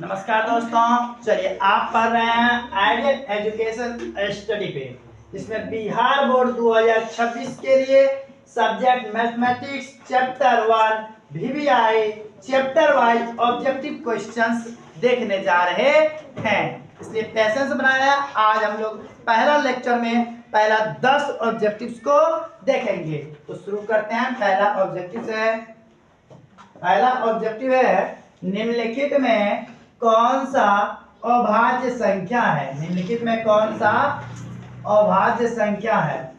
नमस्कार दोस्तों, चलिए आप पढ़ रहे हैं आइडियल एजुकेशन स्टडी पे, जिसमें बिहार बोर्ड 2026 के लिए subject mathematics chapter 1 VVI chapter wise objective questions देखने जा रहे हैं। इसलिए पैसेंस बनाया। आज हम लोग पहला लेक्चर में पहला 10 ऑब्जेक्टिव्स को देखेंगे। तो शुरू करते हैं। पहला ऑब्जेक्टिव है निम्नलिखित में कौन सा अभाज्य संख्या है। निम्नलिखित में कौन सा अभाज्य संख्या है।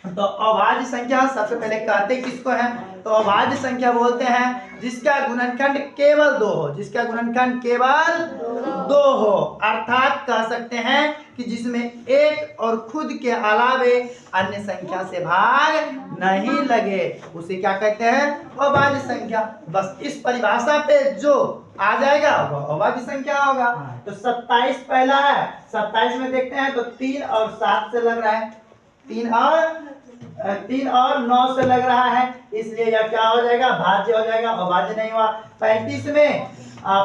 तो अभाज्य संख्या सबसे पहले कहते किसको है, तो अभाज्य संख्या बोलते हैं जिसका गुणनखंड केवल 2 हो। जिसका गुणनखंड केवल 2 हो, अर्थात कह सकते हैं कि जिसमें एक और खुद के अलावे अन्य संख्या से भाग नहीं लगे, उसे क्या कहते हैं, अभाज्य संख्या। बस इस परिभाषा पे जो आ जाएगा वो अभाज्य संख्या होगा। तो 27 पहला है। 27 में देखते हैं तो 3 और 7 से लग रहा है, 3 और 9 से लग रहा है, इसलिए यह क्या हो जाएगा, भाज्य हो जाएगा, अभाज्य नहीं हुआ। 35 में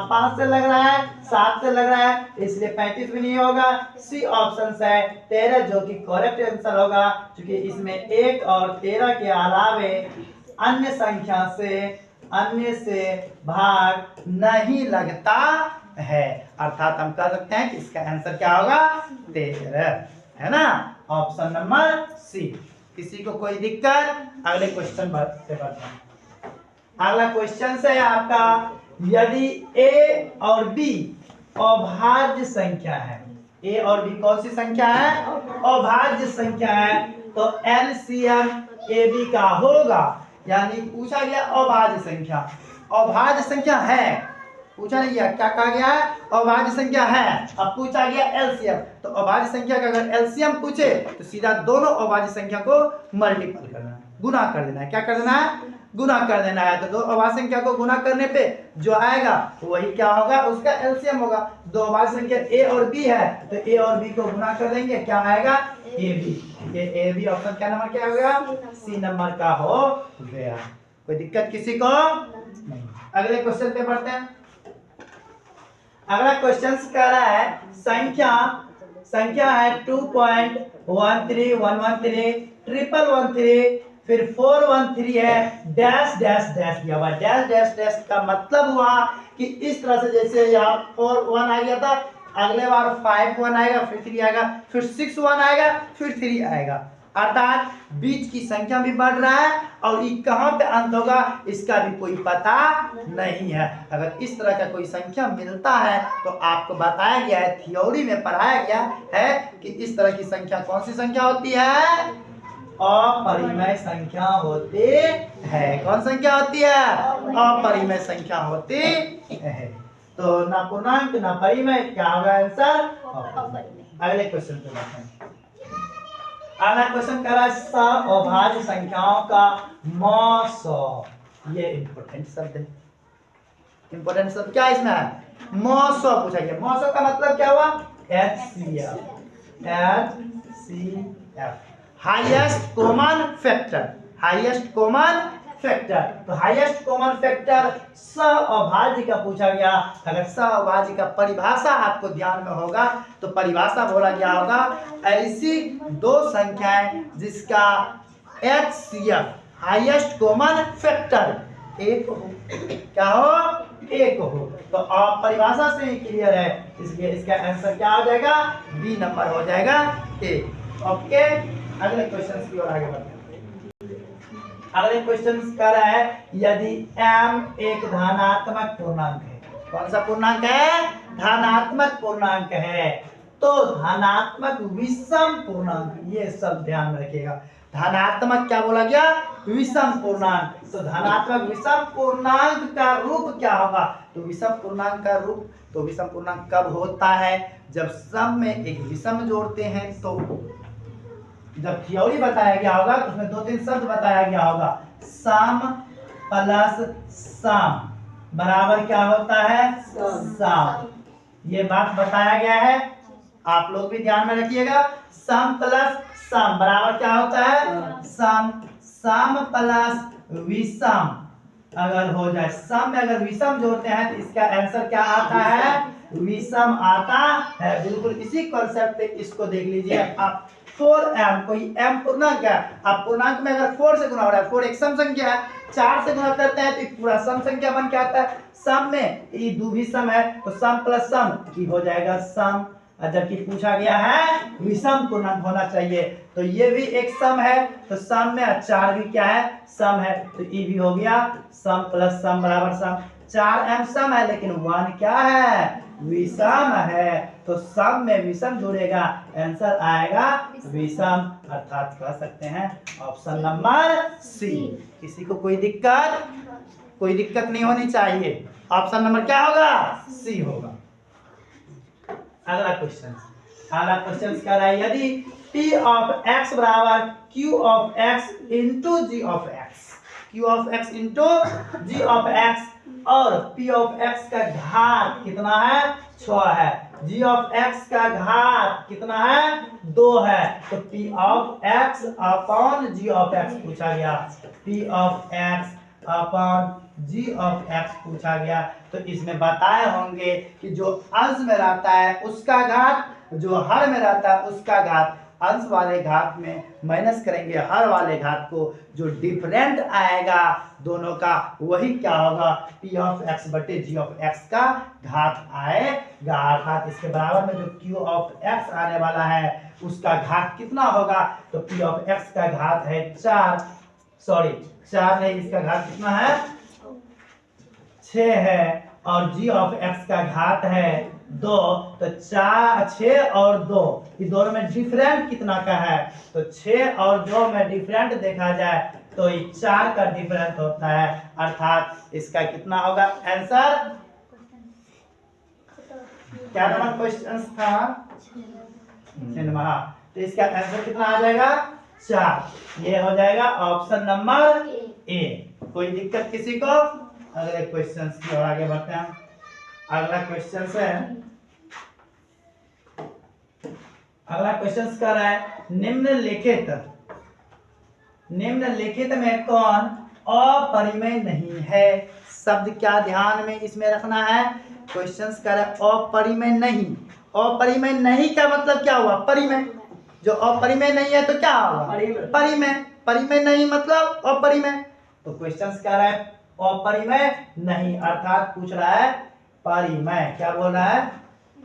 5 से लग रहा है, 7 से लग रहा है, इसलिए 35 भी नहीं होगा। सी ऑप्शन है 13 जो कि करेक्ट आंसर होगा, क्योंकि इसमें 1 और 13 के अलावे अन्य संख्या से भाग नहीं लगता है, अर्थात हम कह सकते हैं कि इसका आंसर क्या होगा, 13 है ना। Option number C. किसी को कोई दिक्कत? अगले क्वेश्चन बढ़ते हैं। अगला क्वेश्चन है आपका, यदि ए और बी अभाज्य संख्या है, ए और बी कौन सी संख्या है, अभाज्य संख्या है, तो एलसीएम ए बी का होगा। यानी पूछा गया अभाज्य संख्या, अभाज्य संख्या है, पूछा नहीं गया, क्या कहा गया है, अभाज्य संख्या है। अब पूछा गया एलसीएम, तो अभाज्य संख्या का अगर एलसीएम पूछे तो सीधा दोनों अभाज्य संख्या को मल्टीपल करना है, गुना कर देना है। क्या कर देना है, गुना कर देना है। तो दो अभाज्य संख्या को गुना करने पे जो आएगा वही क्या होगा, उसका एलसीएम होगा। दो अभाज्य संख्या ए और बी है, तो ए और बी को गुना कर देंगे, क्या आएगा, ए बी। ये ए बी ऑप्शन क्या नंबर क्या होगा, सी नंबर का हो गया। कोई दिक्कत किसी को नहीं। अगले क्वेश्चन पे बढ़ते हैं। अगला क्वेश्चन कह रहा है संख्या है 2.13113 11113, फिर 413 है, डैश डैश डैश दिया हुआ। डैश डैश डैश का मतलब हुआ कि इस तरह से, जैसे यहाँ 4 1 आ गया था, अगले बार 5 1 आएगा, फिर 3 आएगा, फिर 6 1 आएगा, फिर 3 आएगा, अर्थात बीच की संख्या भी बढ़ रहा है और ये कहाँ पे अंत होगा इसका भी कोई पता नहीं है। अगर इस तरह का कोई संख्या मिलता है तो आपको बताया गया है, थ्योरी में पढ़ाया गया है कि इस तरह की संख्या कौन सी संख्या होती है, अपरिमेय संख्या होती है। कौन संख्या होती है, अपरिमेय संख्या होती है। तो ना पूर्णांक ना परिमेय, क्या होगा आंसर, अगले क्वेश्चन पे बढ़ते हैं। अगला क्वेश्चन कह रहा है अभाज्य संख्याओं का मौसम। ये इंपॉर्टेंट शब्द है। इंपॉर्टेंट शब्द क्या इसमें है, मौसम पूछा गया। मौसम का मतलब क्या हुआ, HCF, highest common factor. Highest common factor, तो हाईएस्ट कॉमन फैक्टर सहअभाज्य का पूछा गया। अगर सहअभाज्य का परिभाषा आपको ध्यान में होगा तो परिभाषा बोला गया होगा, ऐसी दो संख्याएं जिसका HCF हाईएस्ट कॉमन फैक्टर 1 हो। क्या हो, 1 हो। तो आप परिभाषा से ही क्लियर है, इसलिए इसका आंसर क्या हो जाएगा, बी नंबर हो जाएगा, 1। ओके, अगले क्वेश्चन की ओर आगे बढ़ते हैं। अगले क्वेश्चन कह रहा है, यदि m एक धनात्मक पूर्णांक है। कौन सा पूर्णांक है, धनात्मक पूर्णांक है, तो धनात्मक विषम पूर्णांक, ये सब ध्यान रखिएगा। धनात्मक क्या बोला गया, विषम पूर्णांक। तो धनात्मक विषम पूर्णांक का रूप क्या होगा, तो विषम पूर्णांक का रूप, तो विषम पूर्णांक कब होता है, जब सम में एक विषम जोड़ते हैं। तो जब थ्योरी बताया गया होगा तो उसमें 2-3 शब्द बताया गया होगा, सम प्लस सम बराबर क्या होता है, सम। ये बात बताया गया है, आप लोग भी ध्यान में रखिएगा। सम प्लस सम बराबर क्या होता है, सम। सम प्लस विषम अगर हो जाए, सम में अगर विषम जोड़ते हैं तो इसका आंसर क्या आता है, विषम आता है। बिल्कुल इसी कॉन्सेप्ट पे इसको देख लीजिए आप। 4m, कोई m पूर्णांक है, अब पूर्णांक में अगर 4 से गुना हो रहा है, 4 एक सम संख्या है, 4 से गुना करते हैं तो एक पूरा सम संख्या बन के आता है। सम में ये द्विघात सम है तो सम प्लस सम की हो जाएगा सम, जबकि पूछा गया है विषम पूर्णांक होना चाहिए, तो ये भी एक सम है, तो सम में 4 भी क्या है, सम है, तो ये भी हो गया सम प्लस सम बराबर सम। 4m सम है लेकिन 1 क्या है, विषम है, तो सम में विषम जुड़ेगा, आंसर आएगा विषम, अर्थात कह सकते हैं ऑप्शन नंबर सी। किसी को कोई दिक्कत नहीं होनी चाहिए, ऑप्शन नंबर क्या होगा, सी होगा। अगला क्वेश्चन क्या रहा है, यदि p ऑफ x बराबर q of x into g of x, q of x into g of x और p ऑफ x का घात कितना है, 6 है, g ऑफ x का घात कितना है, 2 है, तो p of x upon g of x पूछा गया, p of x upon g of x पूछा गया, तो इसमें बताए होंगे कि जो अंश में रहता है उसका घात, जो हर में रहता है उसका घात, अंश वाले घात में माइनस करेंगे हर वाले घात को, जो डिफरेंट आएगा दोनों का वही क्या होगा, p ऑफ x बटे g ऑफ x का घात आएगा, अर्थात इसके बराबर में जो q ऑफ x आने वाला है उसका घात कितना होगा, तो p ऑफ x का घात है 4 नहीं, इसका घात कितना है, 6 है, और g ऑफ x का घात है 2, तो 6 और 2 ये दोनों में डिफरेंट कितना का है, तो 6 और 2 में डिफरेंट देखा जाए तो ये 4 का डिफरेंट होता है, अर्थात इसका कितना होगा आंसर, क्या नंबर क्वेश्चन था, तो इसका आंसर कितना आ जाएगा, 4, ये हो जाएगा ऑप्शन नंबर ए। कोई दिक्कत किसी को, अगले क्वेश्चन की ओर आगे बढ़ते हैं। अगला क्वेश्चन कर रहा है, निम्नलिखित में कौन अपरिमेय नहीं है, शब्द क्या ध्यान में इसमें रखना है, क्वेश्चन कर रहा है अपरिमेय नहीं, अपरिमेय नहीं का मतलब क्या हुआ, परिमेय, जो अपरिमेय नहीं है तो क्या होगा, परिमेय, परिमेय नहीं मतलब अपरिमेय, तो क्वेश्चन कह रहा है अपरिमेय नहीं, अर्थात पूछ रहा है परिमेय, क्या बोल रहा है,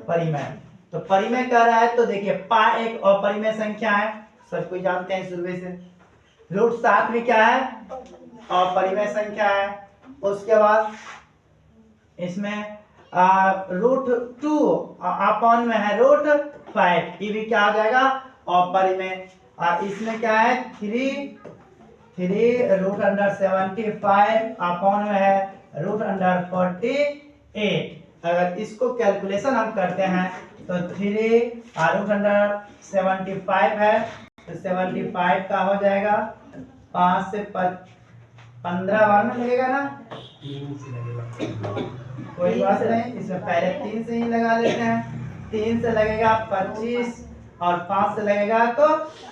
परिमेय, तो परिमेय कह रहा है, तो देखिए पाई एक अपरिमेय संख्या है, सब कोई जानते हैं शुरू से, √7 भी क्या है, अपरिमेय संख्या है, उसके बाद इसमें √2 अपॉन में है √5, ये भी क्या आ जाएगा अपरिमेय, इसमें क्या है 3 √75 अपॉन में है √48, अगर इसको कैलकुलेशन हम करते हैं तो 3 √75 है तो 75 का हो जाएगा 5 से 15 बार में लगेगा ना, कोई बात नहीं, इसमें पहले 3 से ही लगा लेते हैं, 3 से लगेगा 25 और 5 से लगेगा तो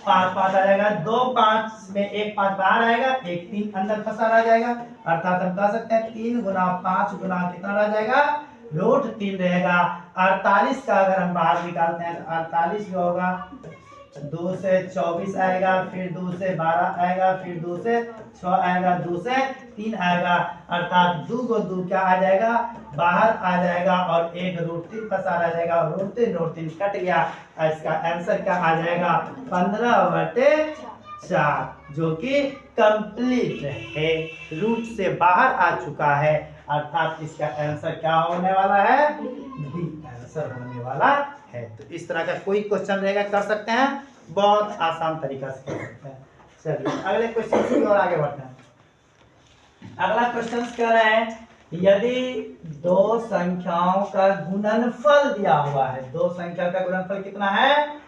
5 आ जाएगा, 2 5 में 1 5 बाहर आएगा, 1 3 अंदर फंसा रह जाएगा, अर्थात हम कह सकते हैं 3 गुना 5 गुना कितना रह जाएगा, √3 रहेगा। 48 का अगर हम बाहर निकालते हैं तो 48 जो होगा 2 से 24 आएगा, फिर 2 से 12 आएगा, फिर 2 से 6 आएगा, 2 से 3 आएगा, अर्थात 2 को 2 क्या आ जाएगा, बाहर आ जाएगा, और 1 √3 फंसा रह जाएगा, √3 कट गया, इसका आंसर क्या आ जाएगा 15/4, जो कि कंप्लीट है, रूट से बाहर आ चुका है, अर्थात इसका आंसर क्या होने वाला है, डी आंसर होने वाला है। तो इस तरह का कोई क्वेश्चन रहेगा कर सकते हैं, बहुत आसान तरीका से कर सकते हैं। चलिए अगले क्वेश्चन की ओर आगे बढ़ते हैं। अगला क्वेश्चन कह रहे हैं, यदि दो संख्याओं का गुणनफल दिया हुआ है, दो संख्या का गुणनफल कितना है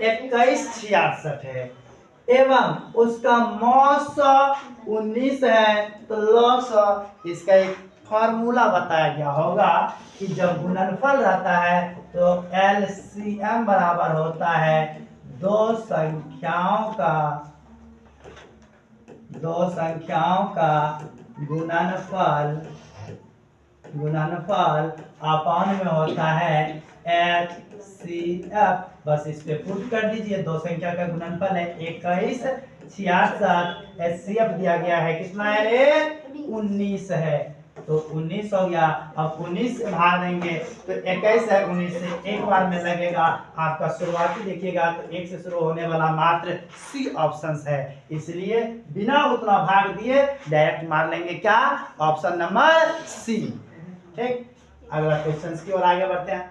2166 है, एवं उसका मौस 19 है, तो लॉस, इसका एक फॉर्मूला बताया गया होगा कि जब गुणनफल रहता है तो LCM बराबर होता है दो संख्याओं का गुणनफल अपॉन में होता है HCF। बस इस पे पुट कर दीजिए, दो संख्या का गुणनफल है 21 66। HCF दिया गया है कितना है रे? 19 है, तो 19 हो गया। अब 19 से भाग देंगे तो 21 है, 19 से एक बार में लगेगा आपका शुरुआती देखिएगा तो 1 से शुरू होने वाला मात्र सी ऑप्शन है, इसलिए बिना उतना भाग दिए डायरेक्ट मार लेंगे क्या? Option number C. ठीक, अगला क्वेश्चन की ओर आगे बढ़ते हैं।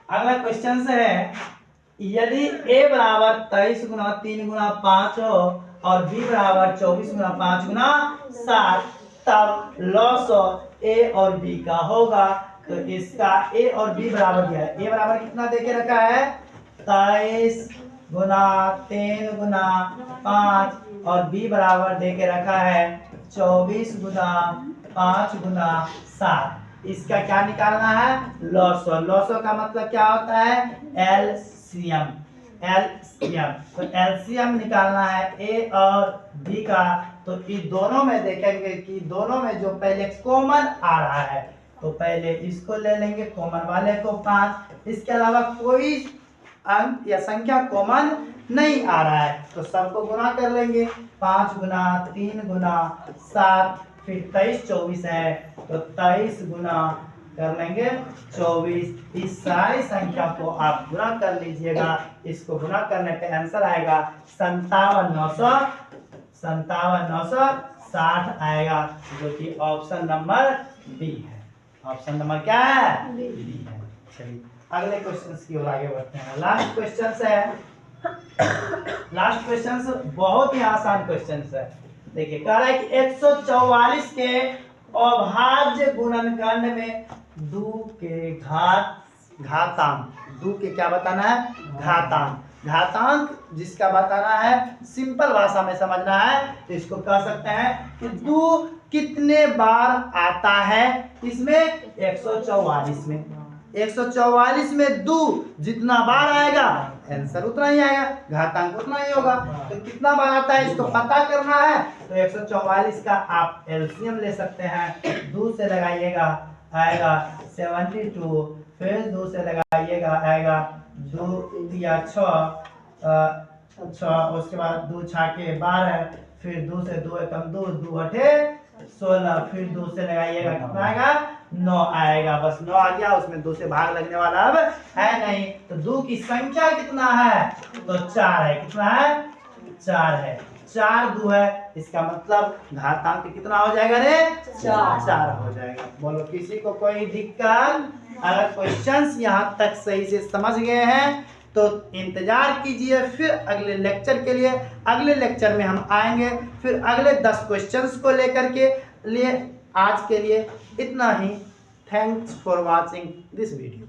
अगला क्वेश्चन है, यदि a बराबर 23 गुना 3 गुना 5 हो और b बराबर 24 गुना 5 गुना 7, तब लॉस a और b का होगा। तो इसका a और b बराबर दिया है। a बराबर कितना देके रखा है? 23 गुना 3 गुना 5 और b बराबर देके रखा है 24 गुना 5 गुना 7। इसका क्या निकालना है? लॉसो। लॉसो का मतलब क्या होता है? एलसीएम। एलसीएम, तो एलसीएम निकालना है a और b का। तो इन दोनों में देखेंगे कि दोनों में जो पहले कॉमन आ रहा है, तो पहले इसको ले लेंगे कॉमन वाले को 5। इसके अलावा कोई अंक या संख्या कॉमन नहीं आ रहा है, तो सबको गुना कर लेंगे। 5 गुना 3 गुना 7, फिर 23 24 है, तो 23 गुना कर लेंगे 24। इस सारी संख्या को आप गुना कर लीजिएगा। इसको गुना करने पे आंसर आएगा 57,960 आएगा, जो कि ऑप्शन नंबर बी है। ऑप्शन नंबर क्या है? बी है। चलिए अगले क्वेश्चन की ओर आगे बढ़ते हैं। लास्ट क्वेश्चन है, लास्ट क्वेश्चन बहुत ही आसान क्वेश्चन है। देखिए कह रहा है कि 144 के अभाज्य गुणनखंड में 2 के घातांक, 2 के क्या बताना है? घातांक। घातांक जिसका बताना है, सिंपल भाषा में समझना है, तो इसको कह सकते हैं कि 2 कितने बार आता है इसमें? 144 में। 144 में 2 जितना बार आएगा आंसर उतना ही आएगा, घातांक उतना ही होगा। तो कितना बार आता है इसको पता करना है, तो 144 का आप एलसीएम ले सकते हैं। 2 से लगाइएगा आएगा 72, फिर 2 से लगाइएगा आएगा 2 या 6, उसके बाद 2 छाके 12, फिर 2 से 2 एकम 2, 2 अठे 16, फिर 2 से लगाइएगा कितना आएगा? 9 आएगा। बस 9 आ गया, उसमें 2 से भाग लगने वाला अब है नहीं। तो 2 की संख्या कितना है? तो 4 है। कितना है? 4 है। 4 2 है, इसका मतलब घातांक कितना हो जाएगा रे? 4 हो जाएगा। बोलो किसी को कोई दिक्कत? अगर क्वेश्चंस यहाँ तक सही से समझ गए हैं तो इंतजार कीजिए फिर अगले लेक्चर के लिए। अगले लेक्चर में हम आएंगे फिर अगले 10 क्वेश्चंस को लेकर के लिए। आज के लिए इतना ही। Thanks for watching this video.